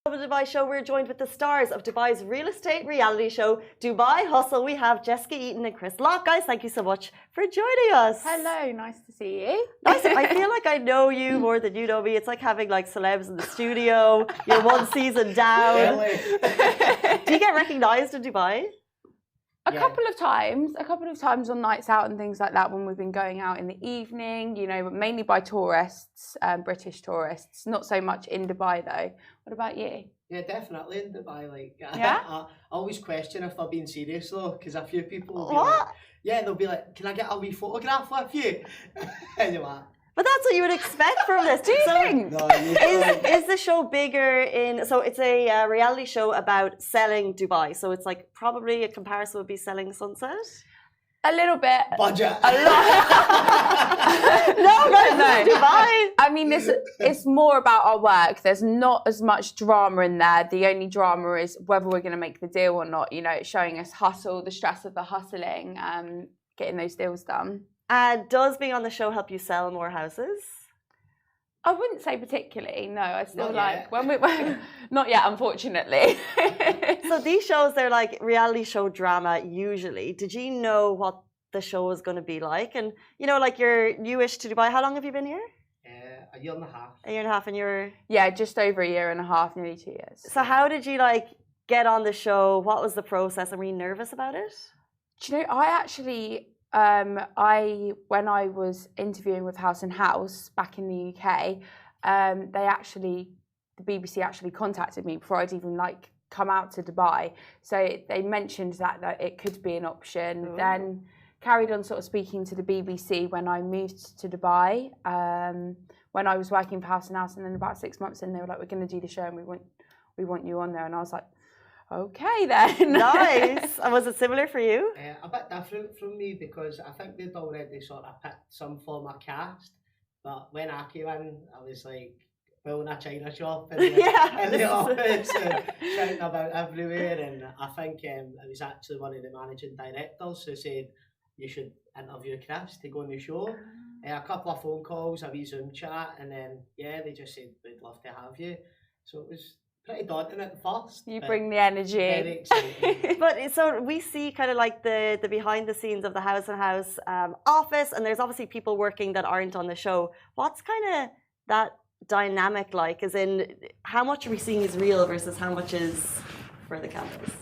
Lovin Dubai show, we're joined with the stars of Dubai's real estate reality show, Dubai Hustle. We have Jessica Eaton and Chris Locke. Guys, thank you so much for joining us. Hello, nice to see you. Nice. I feel like I know you more than you know me. It's like having like celebs in the studio. You're one season down. Do you get recognized in Dubai? A couple of times on nights out and things like that when we've been going out in the evening, you know, mainly by tourists, British tourists, not so much in Dubai though. What about you? Yeah, definitely in Dubai. Like, yeah? I always question if they're being serious though, because a few people will be What? like, yeah, they'll be like, can I get a wee photograph with you? And you're like, But that's what you would expect from this. Do you think? no, Is the show bigger in? So it's a reality show about selling Dubai. So it's like probably a comparison would be selling Sunset. A little bit. budget. A lot. No, Dubai. I mean, it's more about our work. There's not as much drama in there. The only drama is whether we're going to make the deal or not. You know, it's showing us hustle, the stress of the hustling, getting those deals done. Does being on the show help you sell more houses? I wouldn't say particularly. No, I still Not like yet. when we not yet, unfortunately. So these shows, they're like reality show drama usually. Did you know what the show was going to be like? And you know, like you're newish to Dubai. How long have you been here? A year and a half. A year and a half, and you're. Yeah, just over a year and a half, nearly 2 years. So how did you like get on the show? What was the process? And were you nervous about it? Do you know, I actually, when I was interviewing with House and House back in the UK, the BBC actually contacted me before I'd even like come out to Dubai. So they mentioned that it could be an option. Ooh. Then carried on sort of speaking to the BBC when I moved to Dubai. When I was working for House and House, and then about 6 months in, they were like, "We're going to do the show, and we want you on there." And I was like, "Okay then." Nice. And was it similar for you? A bit different from me because I think they'd already sort of picked some form of cast. But when I came in, I was like building a china shop in the office and shouting about everywhere. And I think it was actually one of the managing directors who said, you should interview Chris to go on the show. A couple of phone calls, a wee Zoom chat, and then, they just said, we'd love to have you. So it was pretty daunting at first. You bring the energy. Very exciting. But so we see kind of like the behind the scenes of the House and House office, and there's obviously people working that aren't on the show. What's kind of that dynamic like? As in, how much are we seeing is real versus how much is for the cameras?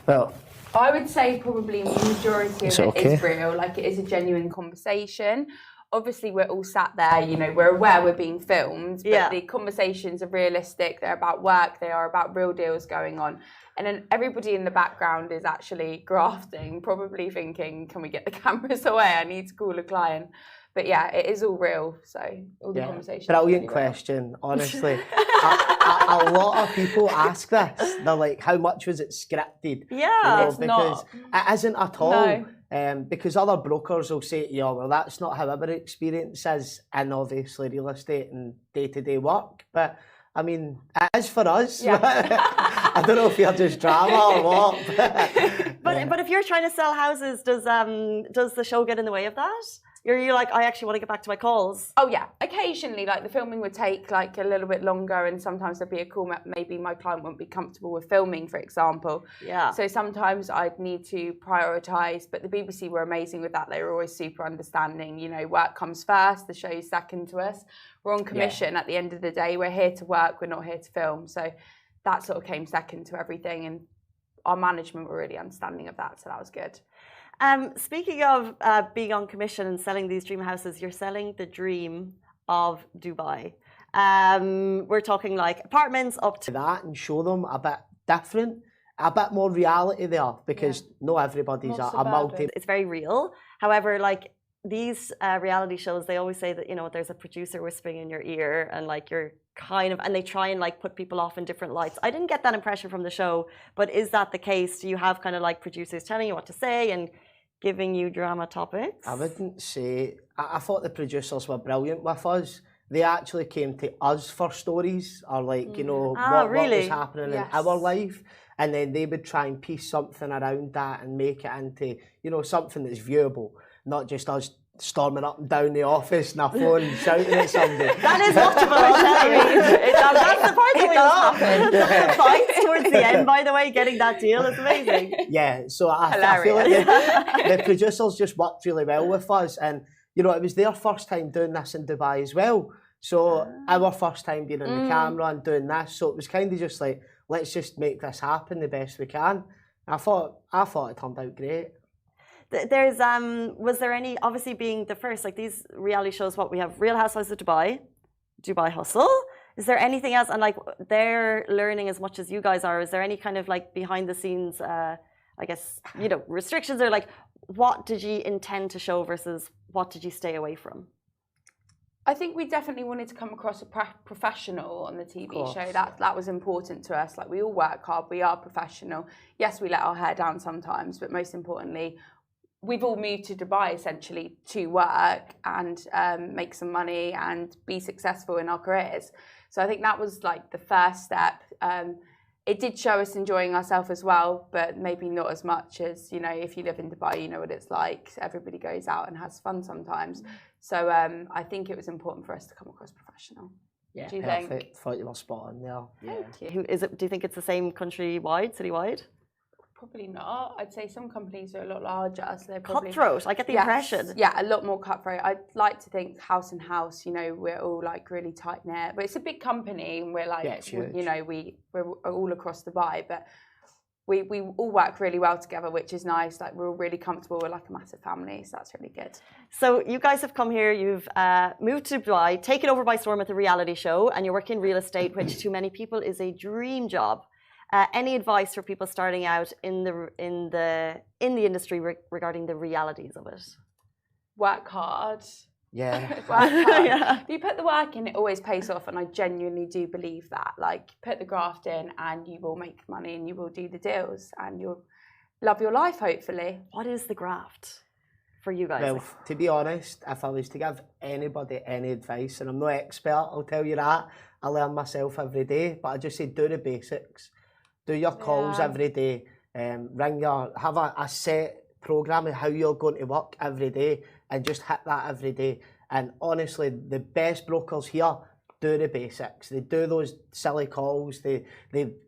Well, I would say probably majority of it is real, like it is a genuine conversation. Obviously, we're all sat there, you know, we're aware we're being filmed, but the conversations are realistic, they're about work, they are about real deals going on. And then everybody in the background is actually grafting, probably thinking, can we get the cameras away? I need to call a client. But yeah, it is all real, so all the conversations. Brilliant question, honestly. A lot of people ask this. They're like, how much was it scripted? Yeah, it's not. It isn't at all. No. Because other brokers will say to you, well, that's not how our experience is in obviously real estate and day-to-day work. But I mean, it is for us. Yeah. I don't know if you're just drama or what. But if you're trying to sell houses, does the show get in the way of that? You're like, I actually want to get back to my calls. Oh yeah, occasionally like the filming would take like a little bit longer, and sometimes there'd be a call, maybe my client wouldn't be comfortable with filming, for example. Yeah. So sometimes I'd need to prioritise, but the BBC were amazing with that. They were always super understanding. You know, work comes first, the show's second to us. We're on commission at the end of the day. We're here to work, we're not here to film. So that sort of came second to everything, and our management were really understanding of that, so that was good. Speaking of being on commission and selling these dream houses, you're selling the dream of Dubai. We're talking like apartments up to that, and show them a bit different, a bit more reality there, because not everybody's a multi. It's very real. However, like these reality shows, they always say that, you know, there's a producer whispering in your ear, and like you're kind of, and they try and like put people off in different lights. I didn't get that impression from the show, but is that the case? Do you have kind of like producers telling you what to say and giving you drama topics? I wouldn't say. I thought the producers were brilliant with us. They actually came to us for stories, or like, you know, what was happening in our life. And then they would try and piece something around that and make it into, you know, something that's viewable, not just us storming up and down the office on our phone shouting at somebody. That is watchable, I tell you. That's the part that it does happen. The fights towards the end, by the way, getting that deal is amazing. Yeah, so I feel like the producers just worked really well with us, and you know, it was their first time doing this in Dubai as well. So our first time being on the camera and doing this, so it was kind of just like, let's just make this happen the best we can. I thought it turned out great. There's was there any, obviously being the first, like these reality shows, what we have, Real Housewives of Dubai, Dubai Hustle. Is there anything else? And like they're learning as much as you guys are. Is there any kind of like behind the scenes, I guess, you know, restrictions, or like what did you intend to show versus what did you stay away from? I think we definitely wanted to come across a professional on the TV show. That was important to us. Like, we all work hard, we are professional. Yes, we let our hair down sometimes, but most importantly, we've all moved to Dubai essentially to work and make some money and be successful in our careers. So I think that was like the first step. It did show us enjoying ourselves as well, but maybe not as much as, you know, if you live in Dubai, you know what it's like. Everybody goes out and has fun sometimes. So I think it was important for us to come across professional. Yeah, do you perfect. think? Thought you were spot on there. Yeah. Thank you. Is it? Do you think it's the same countrywide, citywide? Probably not. I'd say some companies are a lot larger, so they're probably cutthroat. I get the impression. Yeah, a lot more cutthroat. I'd like to think house and house. You know, we're all like really tight knit, but it's a big company, and we're like, you know, we're all across Dubai, but we all work really well together, which is nice. Like, we're all really comfortable. We're like a massive family, so that's really good. So you guys have come here. You've moved to Dubai, taken over by storm with a reality show, and you're working in real estate, which to many people is a dream job. Any advice for people starting out in the industry regarding the realities of it? Work hard. Yeah. Work hard. Yeah. If you put the work in, it always pays off, and I genuinely do believe that. Like, put the graft in, and you will make money, and you will do the deals, and you'll love your life, hopefully. What is the graft for you guys? Well, to be honest, if I was to give anybody any advice, and I'm no expert, I'll tell you that. I learn myself every day, but I just say do the basics. Do your calls every day. Have a set program of how you're going to work every day, and just hit that every day. And honestly, the best brokers here do the basics. They do those silly calls. They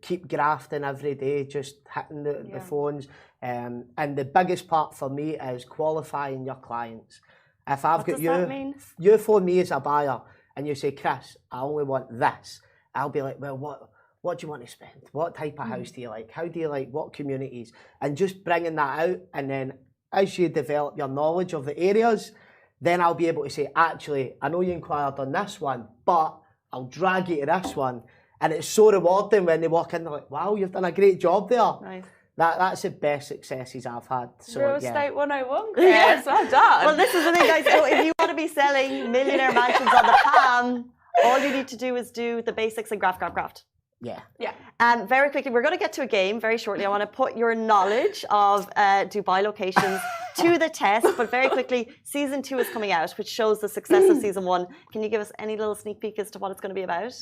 keep grafting every day, just hitting the phones. And the biggest part for me is qualifying your clients. If I've got you phone me as a buyer and you say, Chris, I only want this, I'll be like, well, what do you want to spend? What type of house do you like? How do you like, what communities? And just bringing that out, and then as you develop your knowledge of the areas, then I'll be able to say, actually, I know you inquired on this one, but I'll drag you to this one. And it's so rewarding when they walk in, they're like, wow, you've done a great job there. Nice. That's the best successes I've had. So, Real estate 101, Chris. Yes, well done. Well, this is the thing, guys. So if you want to be selling millionaire mansions on the Palm, all you need to do is do the basics and graft. Yeah. And very quickly, we're going to get to a game very shortly. I want to put your knowledge of Dubai locations to the test. But very quickly, season 2 is coming out, which shows the success of season 1. Can you give us any little sneak peek as to what it's going to be about?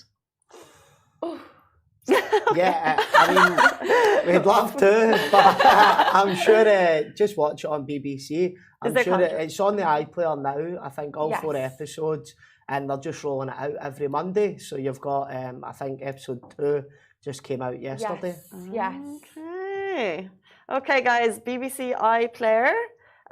Yeah, I mean, we'd love to, but I'm sure just watch it on BBC. I'm sure it's on the iPlayer now. I think all 4 episodes. And they're just rolling it out every Monday. So you've got, I think, episode 2 just came out yesterday. Yes. Okay, guys, BBC iPlayer.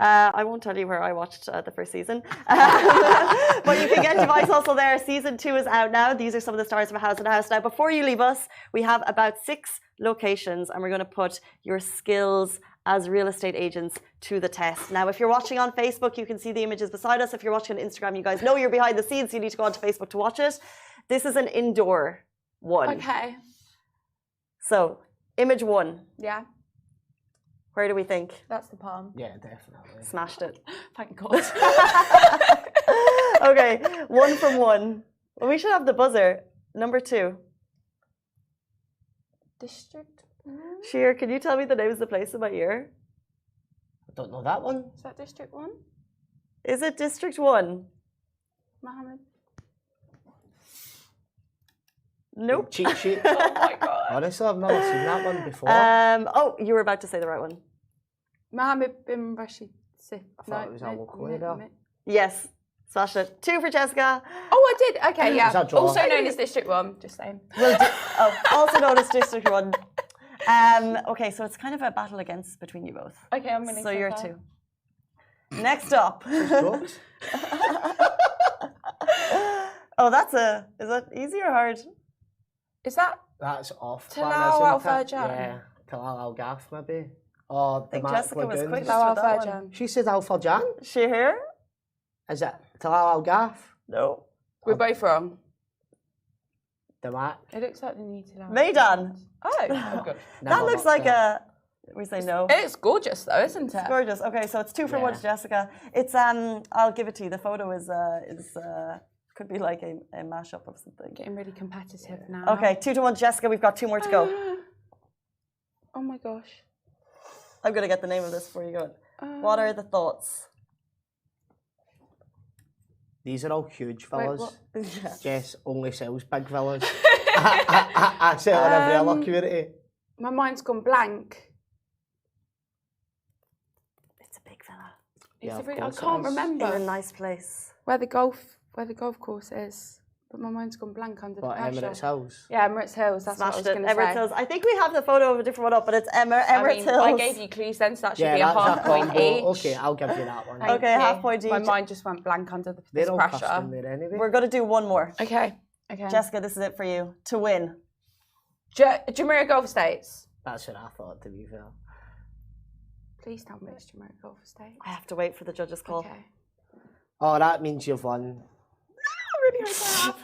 I won't tell you where I watched the first season. But you can get Dubai Hustle there. Season 2 is out now. These are some of the stars of A House and a House. Now, before you leave us, we have about 6 locations, and we're going to put your skills as real estate agents to the test. Now, if you're watching on Facebook, you can see the images beside us. If you're watching on Instagram, you guys know you're behind the scenes, so you need to go onto Facebook to watch it. This is an indoor one. Okay. So, image 1. Yeah. Where do we think? That's the Palm. Yeah, definitely. Smashed it. Thank God. Okay, 1 from 1. Well, we should have the buzzer. Number 2. District. Sheer, can you tell me the names of the place in my ear? I don't know that one. Is that District 1? Is it District 1? Mohammed. Nope. Cheat sheet. Oh my God. Honestly, I've never seen that one before. Oh, you were about to say the right one. Mohammed bin Rashid. I thought it was Al Qaeda. Yes. Smashed it. 2 for Jessica. Oh, I did. Okay, yeah. Also known as District 1, just saying. Also known as District 1. Okay, so it's kind of a battle between you both. Okay, I'm winning. So you're 2. Next up. Oh, is that easy or hard? That's off. Talal Al Furjan. Yeah, Talal Al Gaff maybe. Oh, I think Jessica was quick. She said Al Furjan. She here? Is it Talal Al Gaff? No. We're both wrong. Damat. It looks like the new Talal. Maidan. Oh, good. That looks like we say no. It's gorgeous though, isn't it? It's gorgeous. Okay, so it's 2 for 1 to Jessica. It's I'll give it to you. The photo is could be like a mashup of something. Getting really competitive now. Okay, 2 to 1 Jessica. We've got 2 more to go. Oh my gosh. I'm gonna get the name of this before you go. What are the thoughts? These are all huge villas. Jess only sells big villas. I sell in every other community. My mind's gone blank. It's a big villa. I can't remember. In a nice place. Where the golf course is. But my mind's gone blank under the pressure. Emirates Hills. Yeah, Emirates Hills. That's what I was going to say. Emirates Hills. I think we have the photo of a different one up, but it's Emirates Hills. I gave you clues then, so that should be a half point each. Okay, I'll give you that one. Okay, half point each. My mind just went blank under this They're all pressure. custom there anyway. We're going to do one more. Okay. Jessica, this is it for you. To win. Jumeirah Golf Estates. That's what I thought, to be fair. Please tell me it's Jumeirah Golf Estates. I have to wait for the judges' call. Okay. Oh, that means you've won. Really hard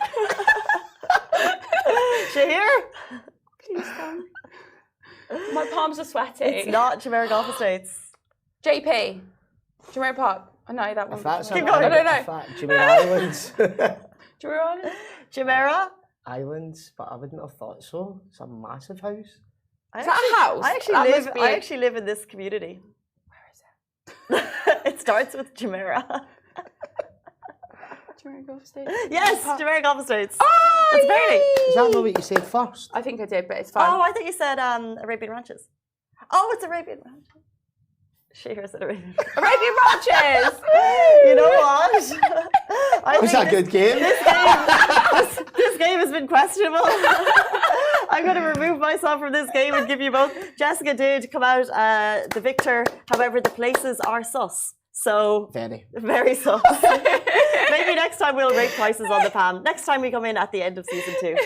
to Shahir? Please don't. My palms are sweaty. It's not Jumeirah Golf Estates. JP. Jumeirah Park. I know that one. Keep going. No. Jumeirah Islands. Jumeirah Islands? Jumeirah? Islands, but I wouldn't have thought so. It's a massive house. Is that a house? I actually live in this community. Where is it? It starts with Jumeirah. Jumeirah Golf Estates? Yes, Jumeirah Golf Estates. Oh, it's very. Is that not what you said first? I think I did, but it's fine. Oh, I thought you said Arabian Ranches. Oh, it's Arabian Ranches. Shahir said Arabian Ranches! You know what? It was a good game. This game has been questionable. I'm going to remove myself from this game and give you both. Jessica did come out the victor. However, the places are sus. So very sus. Maybe next time we'll rate prices on the Pam. Next time we come in at the end of season 2.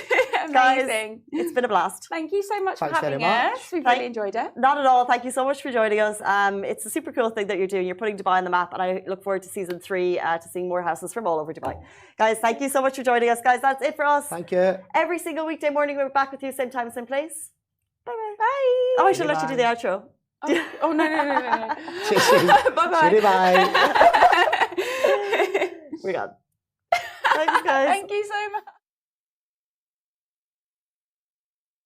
Amazing. Guys, it's been a blast. Thank you so much for having us. We've really enjoyed it. Not at all. Thank you so much for joining us. It's a super cool thing that you're doing. You're putting Dubai on the map, and I look forward to season 3 to seeing more houses from all over Dubai. Guys, thank you so much for joining us. Guys, that's it for us. Thank you. Every single weekday morning, we're back with you, same time, same place. Bye-bye. Bye. Oh, I should let you do the outro. Oh, no. Bye-bye. Bye. We're gone. Thanks, guys. Thank you so much.